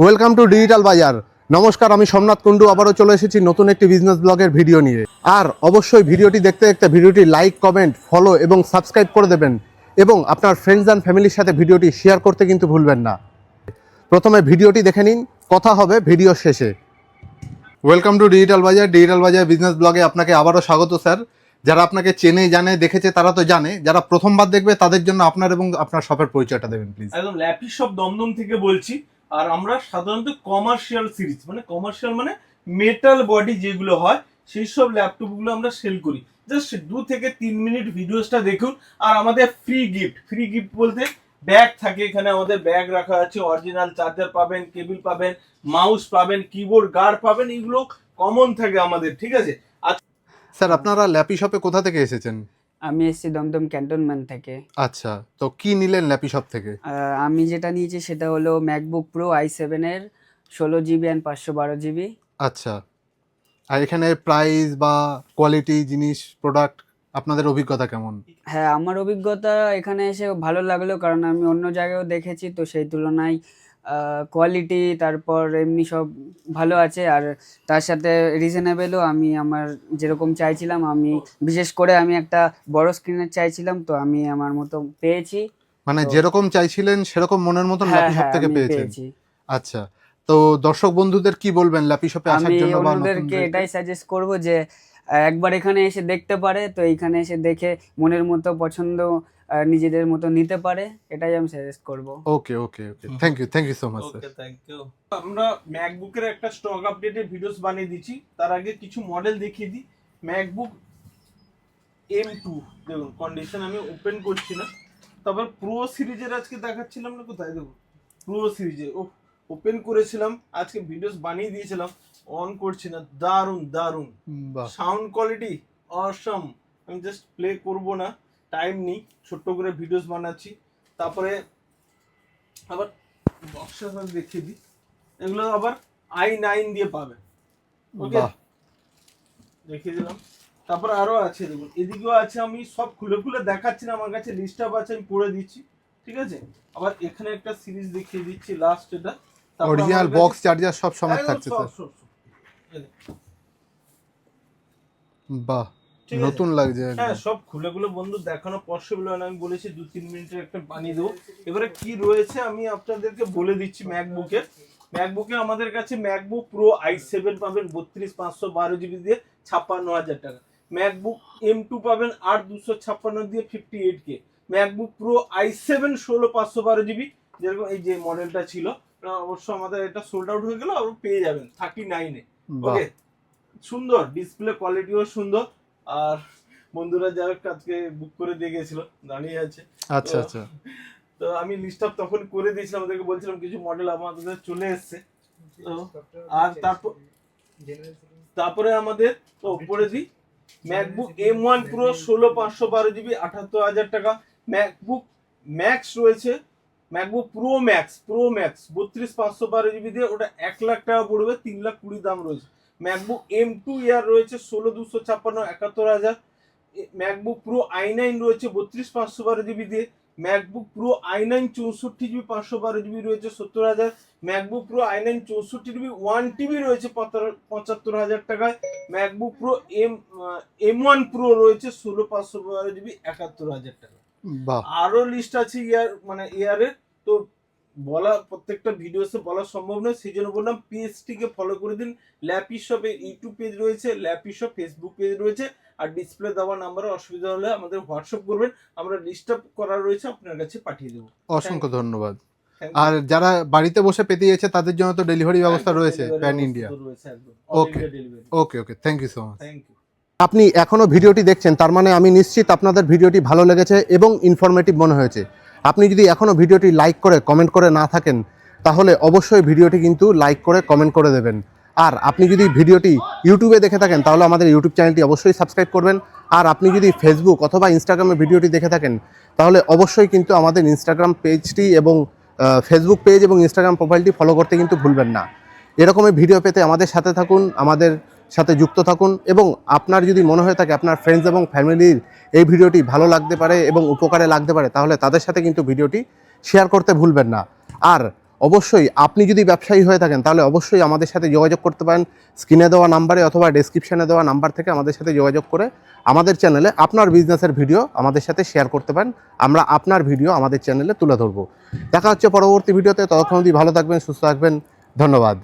Welcome to digital বাজার। নমস্কার, আমি সোমনাথ কুন্ডু আবারও চলে এসেছি নতুন একটি বিজনেস ব্লগের ভিডিও নিয়ে। আর অবশ্যই ভিডিওটি দেখতে দেখতে ভিডিওটি লাইক, কমেন্ট, ফলো এবং সাবস্ক্রাইব করে দেবেন এবং আপনার ফ্রেন্ডস অ্যান্ড ফ্যামিলির সাথে ভিডিওটি শেয়ার করতে কিন্তু ভুলবেন না। প্রথমে ভিডিওটি দেখে নিন, কথা হবে ভিডিও শেষে। ওয়েলকাম টু ডিজিটাল বাজার। ডিজিটাল বাজার বিজনেস ব্লগে আপনাকে আবারও স্বাগত স্যার। যারা আপনাকে চেনে জানে দেখেছে তারা তো জানে, যারা প্রথমবার দেখবে তাদের জন্য আপনার এবং আপনার শপের পরিচয়টা দেবেন প্লিজ। একদম ল্যাপি শপ দমদম থেকে বলছি। আর আমরা সাধারণত কমার্শিয়াল সিরিজ মানে মেটাল বডি যেগুলো হয় সেই সব ল্যাপটপ গুলো আমরা সেল করি। জাস্ট 2 থেকে 3 মিনিট ভিডিওসটা দেখুন। আর আমাদের ফ্রি গিফট বলতে ব্যাগ থাকে, এখানে আমাদের ব্যাগ রাখা আছে, অরিজিনাল চার্জার পাবেন, কেবল পাবেন, মাউস পাবেন, কিবোর্ড গার্ড পাবেন, এগুলো কমন থাকে আমাদের, ঠিক আছে। স্যার, আপনারা ল্যাপি শপে কোথা থেকে এসেছেন? আমি এসেছি দমদম ক্যান্টনমেন্ট থেকে। আচ্ছা, তো কি নিলেন ল্যাপি শপ থেকে? আমি যেটা নিয়েছি সেটা হলো ম্যাকবুক প্রো i7 এর 16 GB অ্যান্ড 512 GB। আচ্ছা, আর এখানে প্রাইস বা কোয়ালিটি জিনিস প্রোডাক্ট আপনাদের অভিজ্ঞতা কেমন? হ্যাঁ, আমার অভিজ্ঞতা এখানে এসে ভালো লাগলো, কারণ আমি অন্য জায়গায়ও দেখেছি, তো সেই তুলনায় কোয়ালিটি তারপর এমনি সব ভালো আছে। আর তার সাথে রিজনেবেলও, আমি আমার যেরকম চাইছিলাম, আমি বিশেষ করে আমি একটা বড় স্ক্রিনের চাইছিলাম, তো আমি আমার মতো পেয়েছি। মানে যেরকম চাইছিলেন সেরকম মনের মতন ল্যাপি শপ থেকে আমি পেয়েছেন? পেয়েছি। আচ্ছা, তো দর্শক বন্ধুদের কি বলবেন ল্যাপি শপে আসার আমি জন্য বা নতুন অন্যদেরকে এটাই সাজেস্ট করব যে একবার এখানে এসে দেখতে পারে, তো এইখানে এসে দেখে মনের মতো পছন্দ নিজেদের মতো নিতে পারে, এটাই আমি সাজেস্ট করব। Okay okay okay, thank you so much sir. Okay, thank you. আমরা ম্যাকবুকের একটা স্টক আপডেটের ভিডিওস বানিয়ে দিচ্ছি। তার আগে কিছু মডেল দেখিয়ে দিই। ম্যাকবুক M2 দেখুন, কন্ডিশন আমি ওপেন করছি না। তারপর প্রো সিরিজের আজকে দেখাচ্ছিলাম না, কোথায় দেখুন প্রো সিরিজে ওপেন করেছিলাম, আজকে ভিডিওস বানিয়ে দিয়েছিলাম, অন করছি না। দারুন দারুন বাহ, সাউন্ড কোয়ালিটি অসম। আমি জাস্ট প্লে করব না, টাইম নেই, ছোট্ট করে ভিডিওস বানাচ্ছি। তারপরে আবার বক্সের সাথে দেখিয়ে দিই, এগুলো আবার i9 দিয়ে পাবে। ওকে, বাহ, দেখিয়ে দিলাম। তারপর আরো আছে দেখুন, এদিকেও আছে, আমি সব খুলে খুলে দেখাচ্ছি না, আমার কাছে লিস্ট আপ আছে, আমি পড়ে দিচ্ছি, ঠিক আছে। আবার এখানে একটা সিরিজ দেখিয়ে দিচ্ছি, লাস্ট এটা। তারপর অরিজিনাল আমার কাছে- বক্স চার্জার সব সমেত একদম থাকছে সব, স্যার। সব, সব। এই দেখুন, বাহ, ঠিক আছে? নতুন লাগছে হ্যাঁ, একদম। সব খুলে খুলে বন্ধু দেখানো পসিবল হয় না, আমি বলেছি 2-3 মিনিটের একটা বানিয়ে দেবো। এবারে কি রয়েছে আমি আপনাদেরকে বলে দিচ্ছি। ম্যাকবুকে আমাদের কাছে ম্যাকবুক প্রো i7 পাবেন 32/512 GB দিয়ে 56,000 টাকা। ম্যাকবুক M2 পাবেন 8/256 দিয়ে 58K। MacBook pro i7 16/512 GB, যেরকম এই যে মডেলটা ছিল, অবশ্য আমাদের এটা সোল্ড আউট হয়ে গেল, আবার পেয়ে যাবেন 39-এ। বাহ, ওকে, সুন্দর ডিসপ্লে কোয়ালিটিও সুন্দর। আর বন্ধুরা যারা আজকে বুক করে দিয়ে গেছিল দাঁড়িয়ে আছে। আচ্ছা আচ্ছা, তো আমি লিস্ট আপ তখন করে দিয়েছিলাম, ওদেরকে বলছিলাম কিছু মডেল আমাদের চলে এসেছে। তো আর তারপরে আমাদের তো উপরে দিই ম্যাকবুক M1 Pro 16/512 GB 78,000 টাকা। ম্যাকবুক ম্যাক্স রয়েছে, ম্যাকবুক প্রো ম্যাক্স 32/512 GB দিয়ে, ওটা 1 লাখ টাকা পড়বে, 3,20,000 দাম রয়েছে। ম্যাকবুক M2 ইয়ার রয়েছে 16/256 71,000। ম্যাকবুক প্রো i9 রয়েছে 32/512 GB দিয়ে। MacBook pro i9 64GB 512GB রয়েছে 70,000। MacBook pro i9 64GB 1TB রয়েছে 75,000 টাকায়। ম্যাকবুক প্রো M1 প্রো রয়েছে 16/512GB 71,000 টাকা। বাহ, আরো লিস্ট আছে ইয়ারের, তো বলা প্রত্যেকটা ভিডিওতে বলা সম্ভব নয়, সেই জন্য বললাম পেজটিকে ফলো করে দিন। ল্যাপি শপে ইউটিউব পেজ রয়েছে, ল্যাপি শপ ফেসবুক পেজ রয়েছে, আর ডিসপ্লে দেওয়া নাম্বারে অসুবিধা হলে আমাদের হোয়াটসঅ্যাপ করবেন, আমরা লিস্ট আপ করা রয়েছে, আপনার কাছে পাঠিয়ে দেবো। অসংখ্য ধন্যবাদ। Thank you. আর যারা বাড়িতে বসে পেতে যাচ্ছে তাদের জন্য তো ডেলিভারি ব্যবস্থা রয়েছে Delivery প্যান ব্যবস্থা ইন্ডিয়া। তো রয়েছে একদম। Okay. Okay okay, thank you so much. Thank you. আপনি এখনও ভিডিওটি দেখছেন, তার মানে আমি নিশ্চিত আপনাদের ভিডিওটি ভালো লেগেছে এবং ইনফরমেটিভ মনে হয়েছে। আপনি যদি এখনও ভিডিওটি লাইক করে কমেন্ট করে না থাকেন, তাহলে অবশ্যই ভিডিওটি কিন্তু লাইক করে কমেন্ট করে দেবেন। আর আপনি যদি ভিডিওটি ইউটিউবে দেখে থাকেন তাহলে আমাদের ইউটিউব চ্যানেলটি অবশ্যই সাবস্ক্রাইব করবেন। আর আপনি যদি ফেসবুক অথবা ইনস্টাগ্রামে ভিডিওটি দেখে থাকেন তাহলে অবশ্যই কিন্তু আমাদের ইনস্টাগ্রাম পেজটি এবং ফেসবুক পেজ এবং ইনস্টাগ্রাম প্রোফাইলটি ফলো করতে কিন্তু ভুলবেন না। এরকমই ভিডিও পেতে আমাদের সাথে থাকুন, আমাদের সাথে যুক্ত থাকুন, এবং আপনার যদি মনে হয়ে থাকে আপনার ফ্রেন্ডস এবং ফ্যামিলির এই ভিডিওটি ভালো লাগতে পারে এবং উপকারে লাগতে পারে, তাহলে তাদের সাথে কিন্তু ভিডিওটি শেয়ার করতে ভুলবেন না। আর অবশ্যই আপনি যদি ব্যবসায়ী হয়ে থাকেন তাহলে অবশ্যই আমাদের সাথে যোগাযোগ করতে পারেন স্ক্রিনে দেওয়া নাম্বারে অথবা ডেসক্রিপশনে দেওয়া নাম্বার থেকে আমাদের সাথে যোগাযোগ করে আমাদের চ্যানেলে আপনার বিজনেসের ভিডিও আমাদের সাথে শেয়ার করতে পারেন। আমরা আপনার ভিডিও আমাদের চ্যানেলে তুলে ধরবো। দেখা হচ্ছে পরবর্তী ভিডিওতে, ততক্ষণ অবধি ভালো থাকবেন, সুস্থ থাকবেন, ধন্যবাদ।